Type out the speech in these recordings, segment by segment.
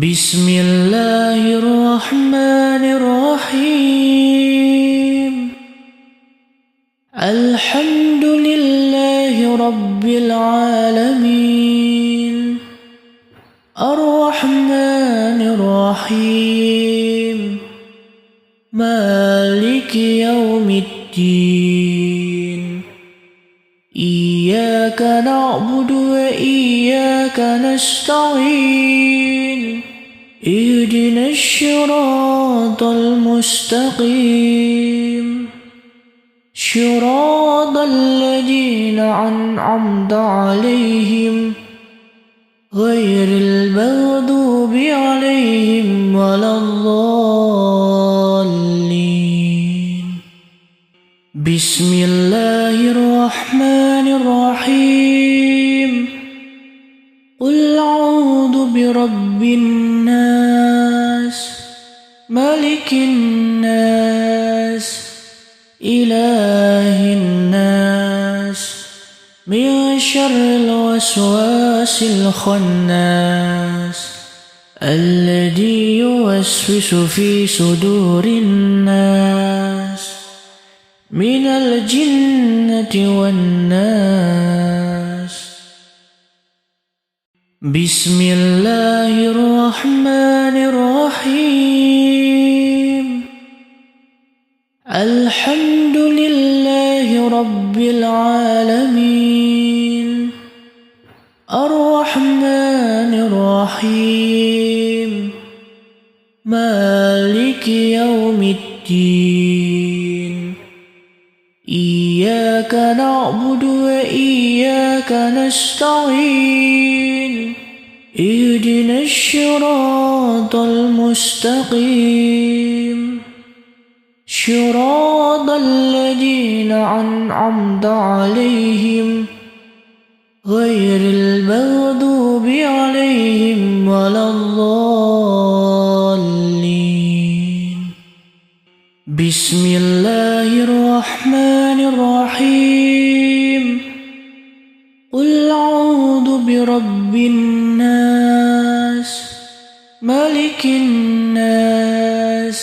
بسم الله الرحمن الرحيم. الحمد لله رب العالمين. الرحمن الرحيم. مالك يوم الدين. إياك نعبد وإياك نستعين. اهدنا الصراط المستقيم. صراط الذين أنعمت عليهم غير المغضوب عليهم ولا الضالين. بسم الله الرحمن الرحيم. قل أعوذ برب الناس ملك الناس إله الناس من شر الوسواس الخناس الذي يوسوس في صدور الناس من الجنة والناس. بسم الله الرحمن الرحيم. الحمد لله رب العالمين. الرحمن الرحيم. مالك يوم الدين. إياك نعبد وإياك نستعين. اهدنا الصراط المستقيم. صراط الذين أنعمت عليهم غير المغضوب عليهم ولا الضالين. بسم الله الرحمن الرحيم. قل أعوذ برب الناس ملك الناس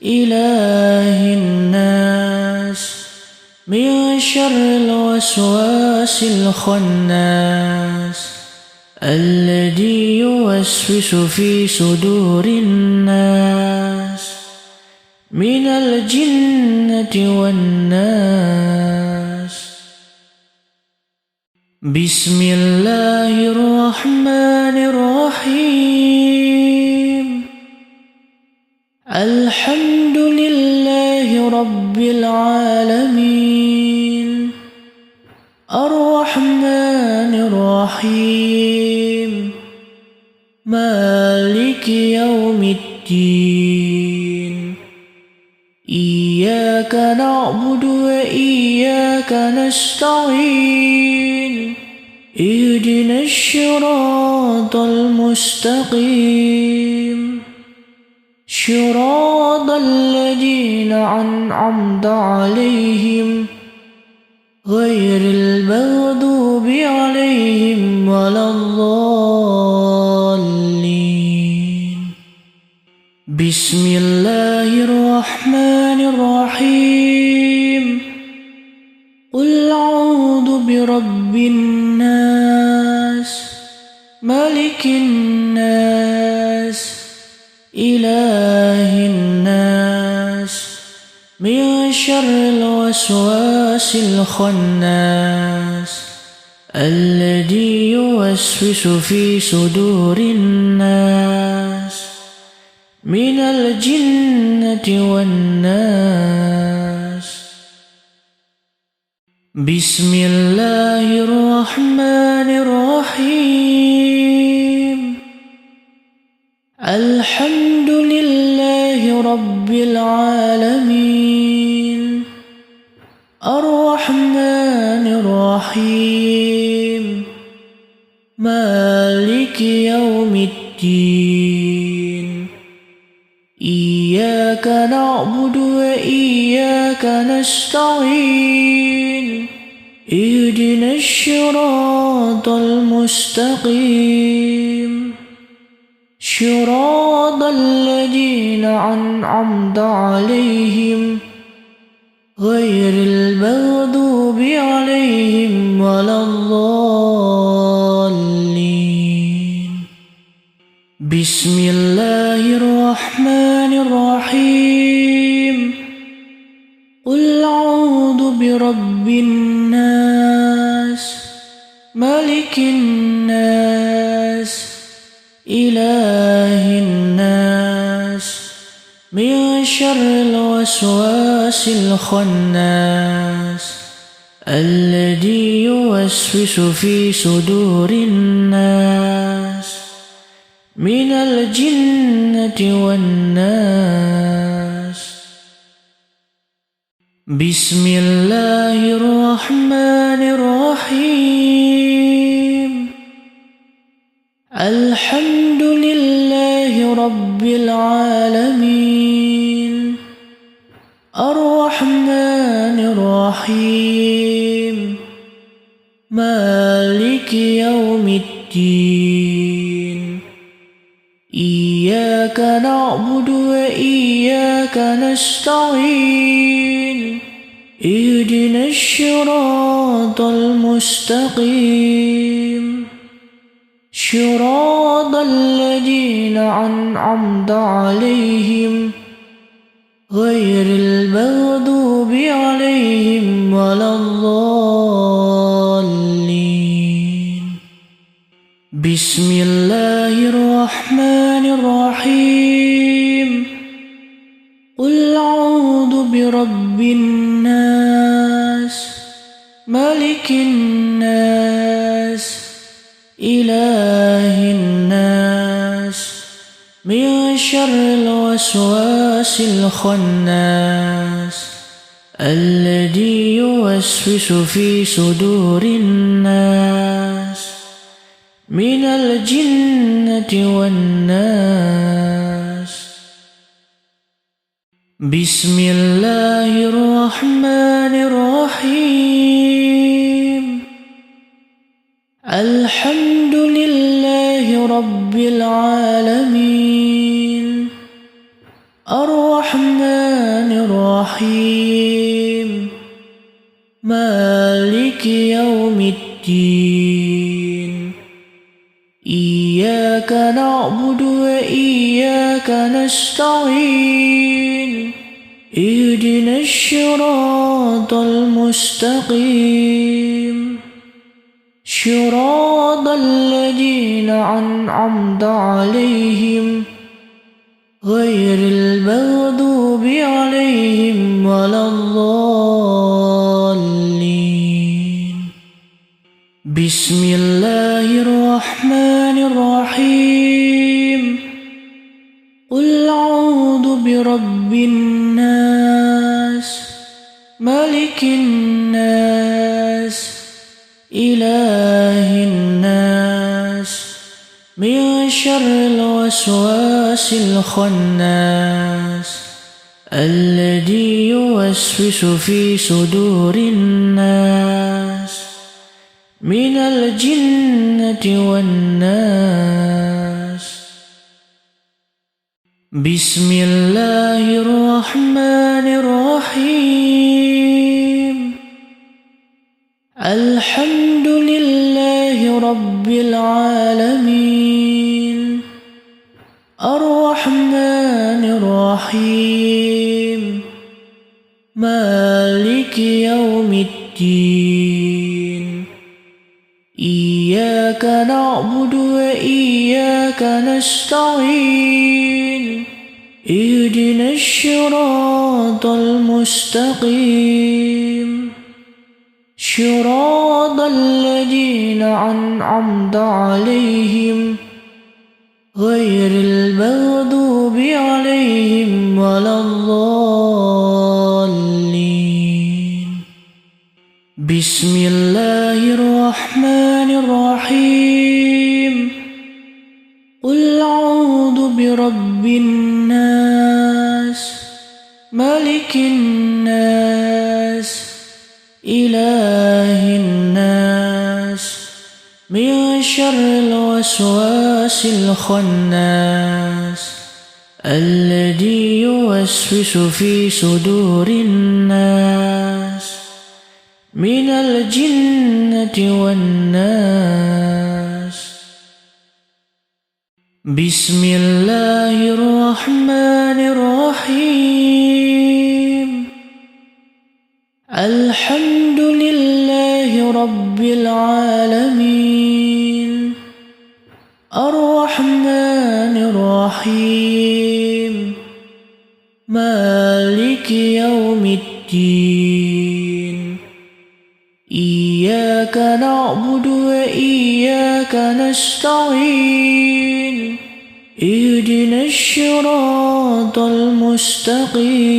إله الناس من شر الوسواس الخناس الذي يوسوس في صدور الناس من الجنة والناس. بسم الله الرحمن الرحيم. الحمد لله رب العالمين. الرحمن الرحيم. مالك يوم الدين. إياك نعبد وإياك نستعين. اهدنا الصراط المستقيم. صراط الذين أنعمت عليهم غير المغضوب عليهم ولا الضالين. بسم الله الرحمن الرحيم. قل أعوذ برب الناس ملك الناس إله الناس من شر الوسواس الخناس الذي يوسوس في صدور الناس من الجنة والناس. بسم الله الرحمن الرحيم. الحمد لله رب العالمين. الرحمن الرحيم. مالك يوم الدين. إياك نعبد وإياك نستعين. اهدنا الصراط المستقيم. صراط الذين أنعمت عليهم غير المغضوب عليهم ولا الضالين. بسم الله الرحمن الرحيم. قل أعوذ برب الناس ملك الناس إله الناس من شر الوسواس الخناس الذي يوسوس في صدور الناس من الجنة والناس. بسم الله الرحمن الرحيم. الحمد لله رب العالمين الرحمن الرحيم مالك يوم الدين إياك نعبد وإياك نستعين اهدنا الصراط المستقيم صراط الذين أنعمت عليهم غير المغضوب عليهم ولا الضالين. بسم الله الرحمن الرحيم. قل أعوذ برب الناس ملك الناس إله الناس من شر الوسواس الخناس الذي يوسوس في صدور الناس من الجنة والناس. بسم الله الرحمن الرحيم. الحمد لله رب العالمين الرحمن الرحيم مالك يوم الدين إياك نعبد وإياك نستعين اهدنا الصراط المستقيم صراط الذين أنعمت عليهم غير المغضوب عليهم ولا الضالين. بسم الله الرحمن الرحيم. قل أعوذ برب الناس ملك الناس إله الناس من شر الوسواس الخناس الذي يوسوس في صدور الناس من الجنة والناس. بسم الله الرحمن الرحيم. الحمد لله رب العالمين الرحمن الرحيم مالك يوم الدين إياك نعبد وإياك نستعين اهدنا الصراط المستقيم صراط الذين أنعمت عليهم غير المغضوب عليهم ولا الضالين. بسم الله الرحمن الرحيم. قل أعوذ برب الناس ملك الناس إله الناس من شر الوسواس الخناس الذي يوسوس في صدور الناس من الجنة والناس. بسم الله الرحمن الرحيم. الحمد لله رب العالمين الرحمن الرحيم مالك يوم الدين إياك نعبد وإياك نستعين اهدنا الصراط المستقيم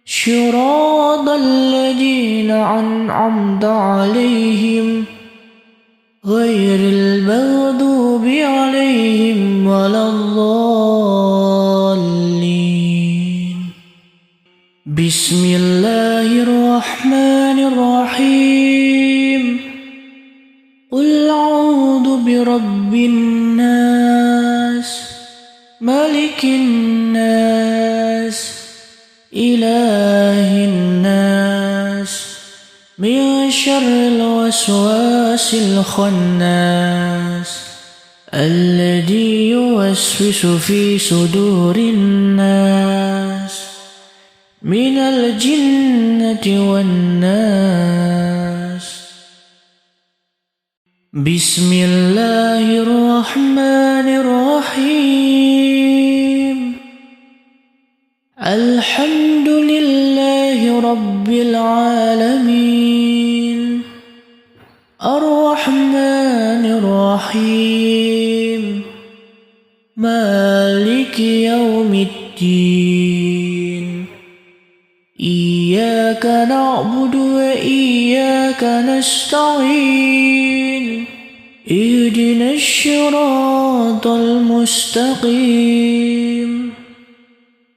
صراط الذين أنعمت عليهم غير المغضوب عليهم ولا الضالين. بسم الله الرحمن الرحيم. قل أعوذ برب الناس ملك الناس إله الناس من شر الوسواس الخناس الذي يوسوس في صدور الناس من الجنة والناس. بسم الله الرحمن الرحيم. الحمد لله رب العالمين الرحمن الرحيم مالك يوم الدين إياك نعبد وإياك نستعين اهدنا الصراط المستقيم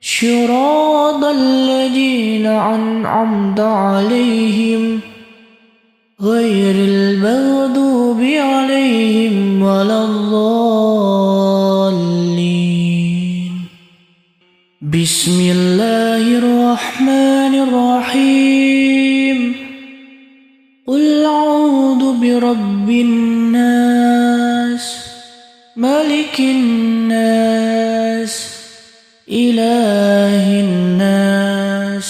صراط الذين أنعمت عليهم غير المغضوب عليهم ولا الضالين. بسم الله الرحمن الرحيم. قل أعوذ برب الناس ملك الناس إله الناس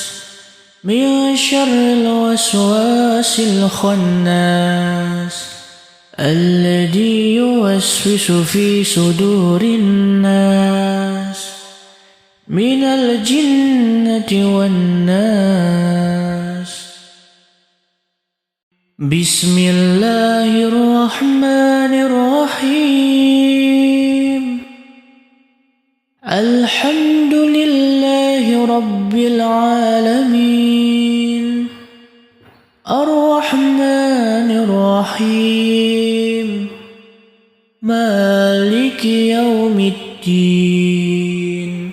من شر الوسواس الخناس الذي يوسوس في صدور الناس من الجنة والناس. بسم الله الرحمن الرحيم. الحمد لله رب العالمين الرحمن الرحيم مالك يوم الدين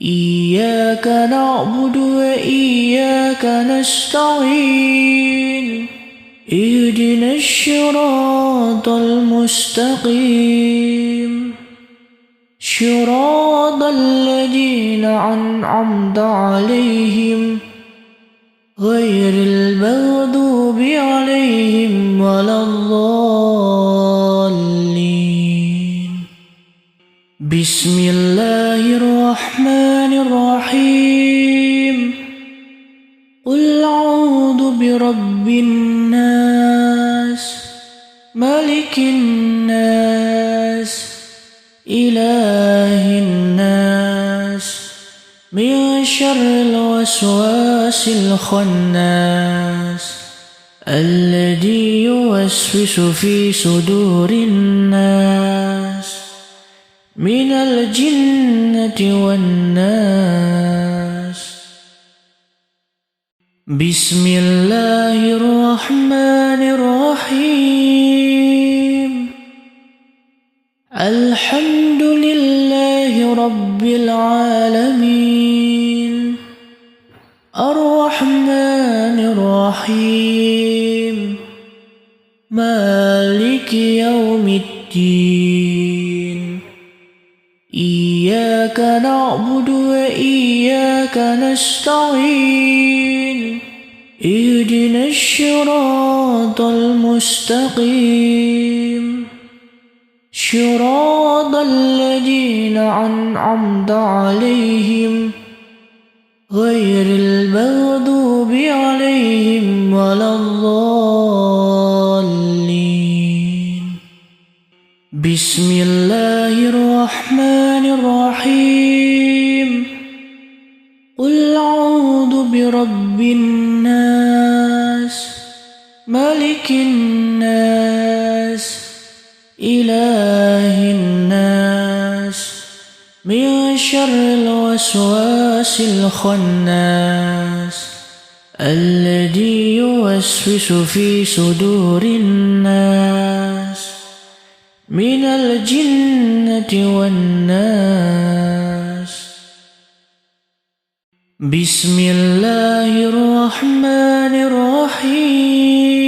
إياك نعبد وإياك نستعين اهدنا الصراط المستقيم صراط الذين أنعمت عليهم غير المغضوب عليهم ولا الضالين. بسم الله الرحمن الرحيم. قل أعوذ برب الناس ملك الناس إله الناس من شر الوسواس الخناس الذي يوسوس في صدور الناس من الجنة والناس. بسم الله الرحمن الرحيم. الحمد لله رب العالمين الرحمن الرحيم إياك نعبد وإياك نستعين اهدنا الصراط المستقيم صراط الذين أنعمت عليهم غير المغضوب عليهم ولا الضالين بسم الله الرحمن الرحيم قل أعوذ برب الناس ملك الناس إله الناس من شر الوسواس الخناس الذي يوسوس في صدور الناس من الجنة والناس بسم الله الرحمن الرحيم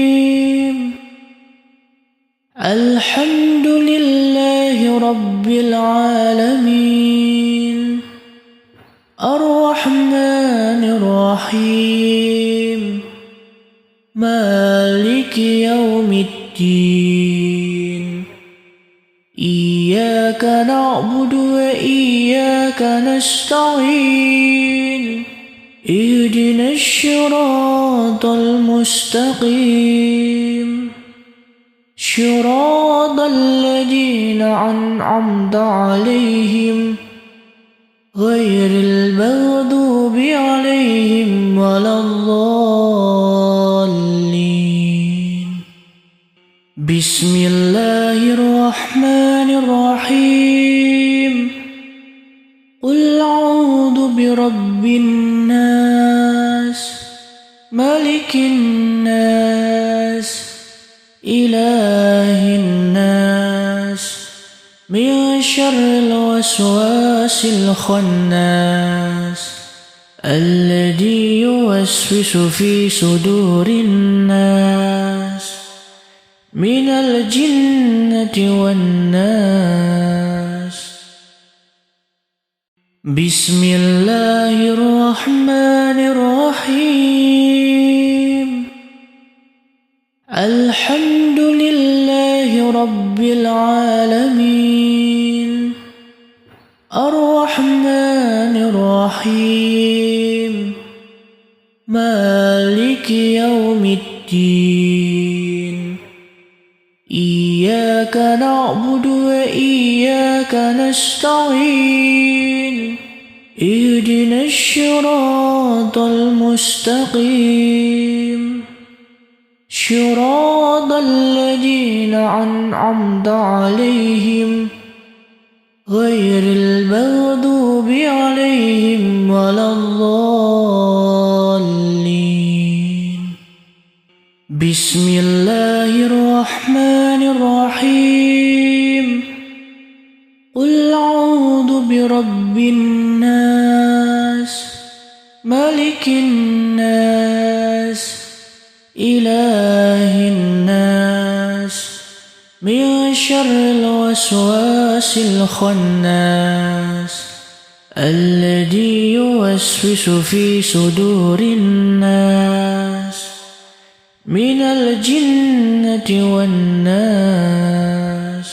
الحمد لله رب العالمين الرحمن الرحيم مالك يوم الدين إياك نعبد وإياك نستعين اهدنا الصراط المستقيم صراط الذين أنعمت عليهم غير المغضوب عليهم ولا الضالين بسم الله الرحمن الرحيم قل أعوذ برب الناس ملك الناس إله الناس من شر الوسواس الخناس الذي يوسوس في صدور الناس من الجنة والناس بسم الله الرحمن الرحيم الحمد لله رب العالمين الرحمن الرحيم مالك يوم الدين إياك نعبد وإياك نستعين اهدنا الصراط المستقيم صراط الذين أنعمت عليهم غير المغضوب عليهم ولا الضالين بسم الله الرحمن الرحيم قل أعوذ برب الناس ملك الناس إله الناس من شر الوسواس الخناس الذي يوسوس في صدور الناس من الجنة والناس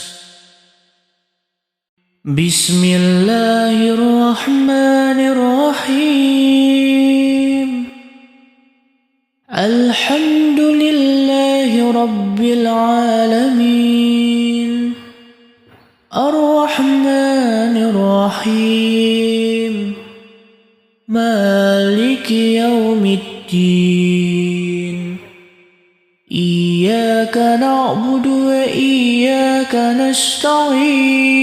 بسم الله الرحمن الرحيم الحمد لله رب العالمين الرحمن الرحيم مالك يوم الدين إياك نعبد وإياك نستعين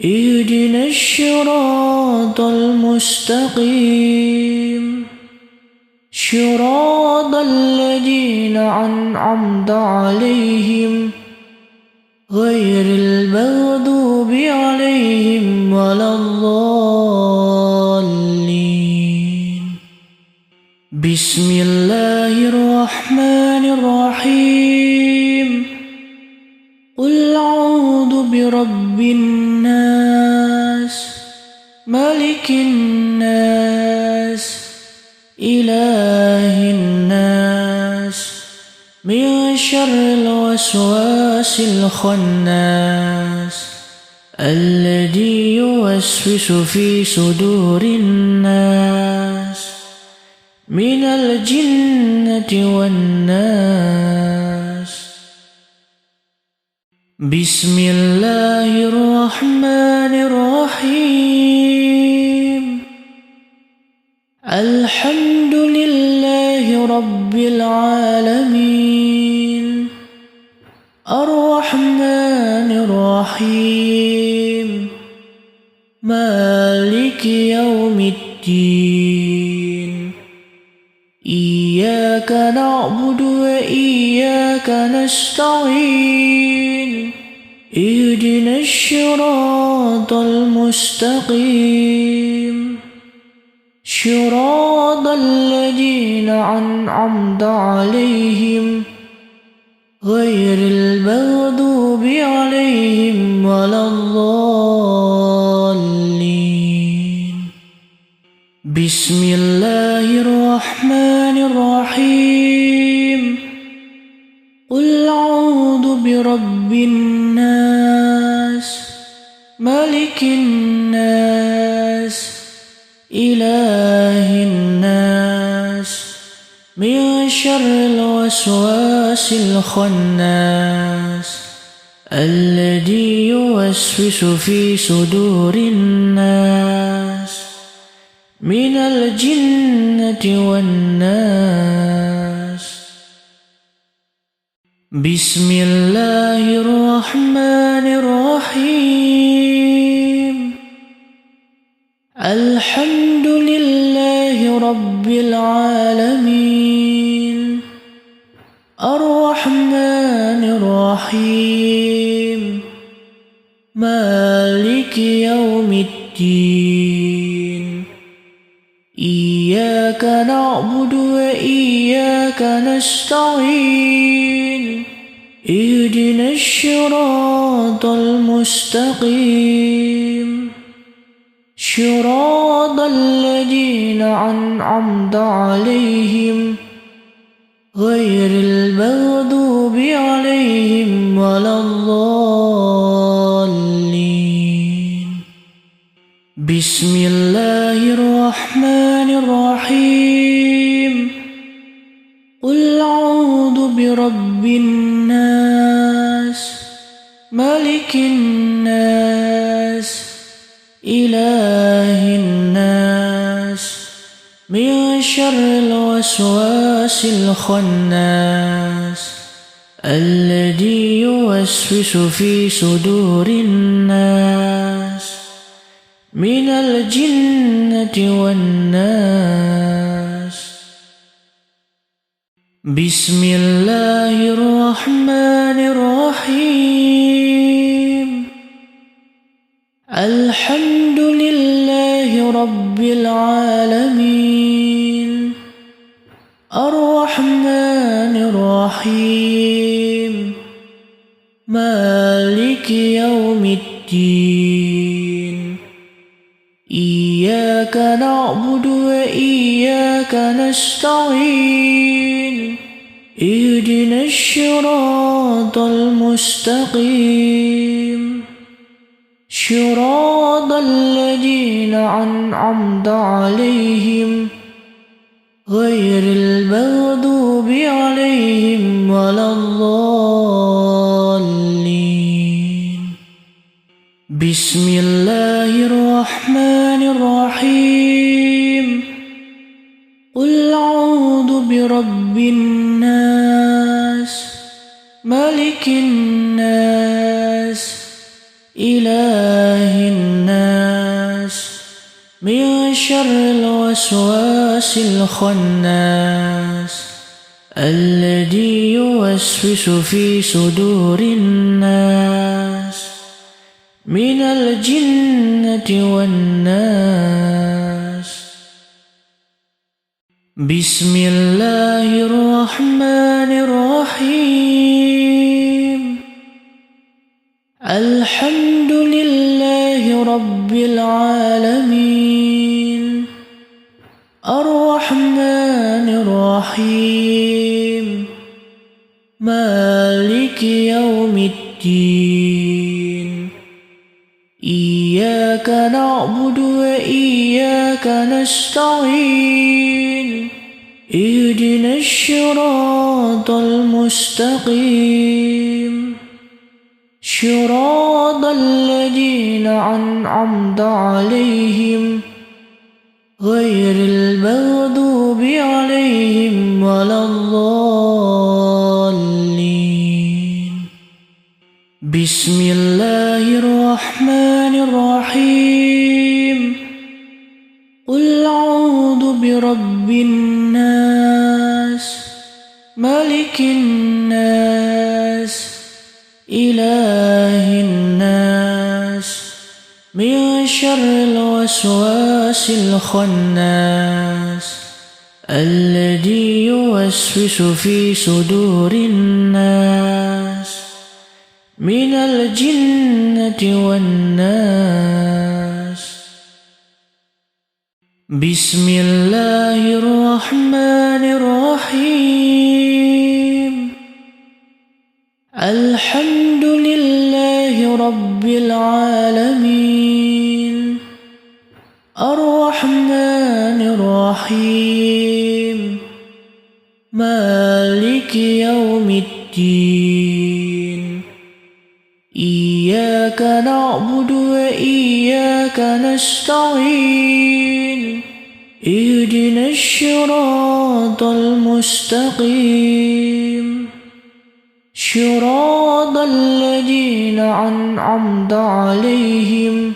اهدنا الصراط المستقيم صراط الذين أنعمت عليهم غير المغضوب عليهم ولا الضالين بسم الله الرحمن الرحيم قل أعوذ برب الناس ملك الناس إله الناس من شر الوسواس الخناس الذي يوسوس في صدور الناس من الجنة والناس. بسم الله الرحمن الرحيم. الحمد لله رب العالمين الرحمن الرحيم مالك يوم الدين. إياك نعبد وإياك نستعين. اهدنا الصراط المستقيم صراط الذين أنعمت عليهم غير المغضوب عليهم ولا الضالين. بسم الله الرحمن الرحيم. قل أعوذ برب الناس ملك الناس إله الناس من شر الوسواس الخناس الذي يوسوس في صدور الناس من الجنة والناس. بسم الله الرحمن الرحيم. الحمد لله رب العالمين الرحمن الرحيم مالك يوم الدين. إياك نعبد وإياك نستعين. اهدنا الصراط المستقيم صراط الذين أنعمت عليهم غير المغضوب عليهم ولا الضالين. بسم الله الرحمن الرحيم. قل أعوذ برب الناس ملك الناس إله الناس من شر الوسواس الخناس الذي يوسوس في صدور الناس من الجنة والناس. بسم الله الرحمن الرحيم. الحمد لله رب العالمين الرحمن الرحيم مالك يوم الدين. إياك نعبد وإياك نستعين. اهدنا الصراط المستقيم صراط الذين أنعمت عليهم غير المغضوب عليهم ولا الضالين. بسم الله الرحمن الرحيم. قل أعوذ برب الناس ملك الناس إله الناس من شر الوسواس الخناس الذي يوسوس في صدور الناس من الجنة والناس. بسم الله الرحمن الرحيم. الحمد لله رب العالمين الرحمن الرحيم مالك يوم الدين إياك نعبد وإياك نستعين اهدنا الصراط المستقيم صراط الذين أنعمت عليهم غير المغضوب عليهم ولا الضالين بسم الله الرحمن الرحيم قل أعوذ برب الناس ملك الناس إله الناس من شر الوسواس الخناس الذي يوسوس في صدور الناس من الجنة والناس بسم الله الرحمن الرحيم الحمد لله رب العالمين الرحمن الرحيم مالك يوم الدين إياك نعبد وإياك نستعين اهدنا الصراط المستقيم صراط الذين أنعمت عليهم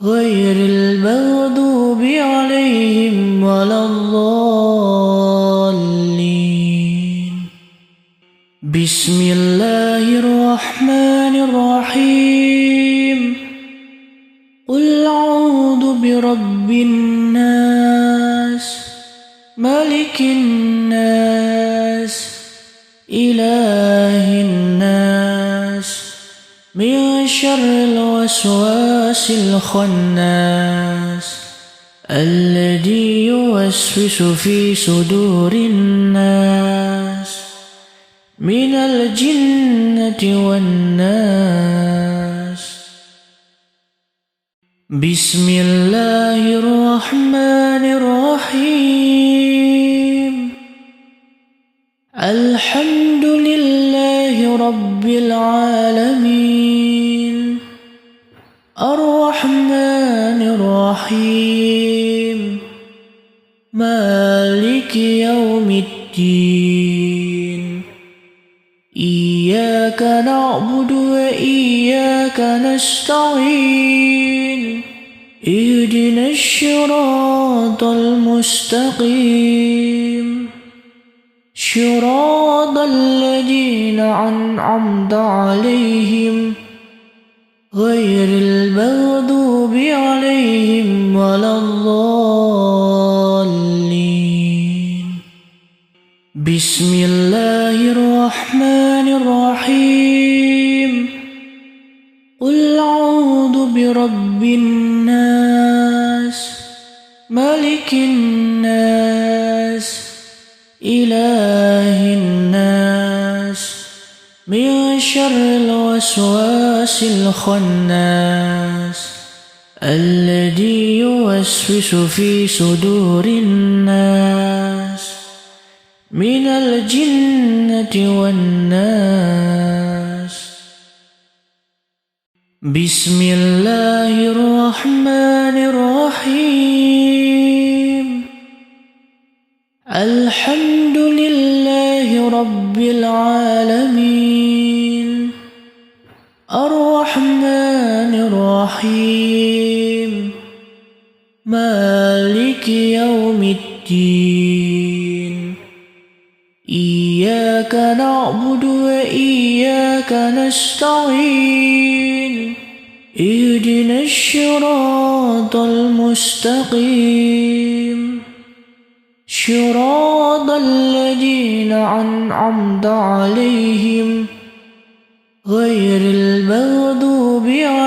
غير المغضوب عليهم ولا الضالين بسم الله الرحمن الرحيم قل أعوذ برب الناس ملك الناس إله الناس من شر الوسواس الخناس الذي يوسوس في صدور الناس من الجنة والناس بسم الله الرحمن الرحيم الحمد لله رب العالمين الرحمن الرحيم مالك يوم الدين إياك نعبد وإياك نستعين اهدنا الصراط المستقيم صراط الذين أنعمت عليهم غير المغضوب عليهم ولا الضالين بسم الله الرحمن الرحيم قل أعوذ برب الناس ملك الناس إله الناس من شر الوسواس الخناس الذي يوسوس في صدور الناس من الجنة والناس بسم الله الرحمن الرحيم الحمد لله رب العالمين الرحمن الرحيم مالك يوم الدين إياك نعبد وإياك نستعين اهدنا الصراط المستقيم صراط الذين أنعمت عليهم غير المغضوب عليهم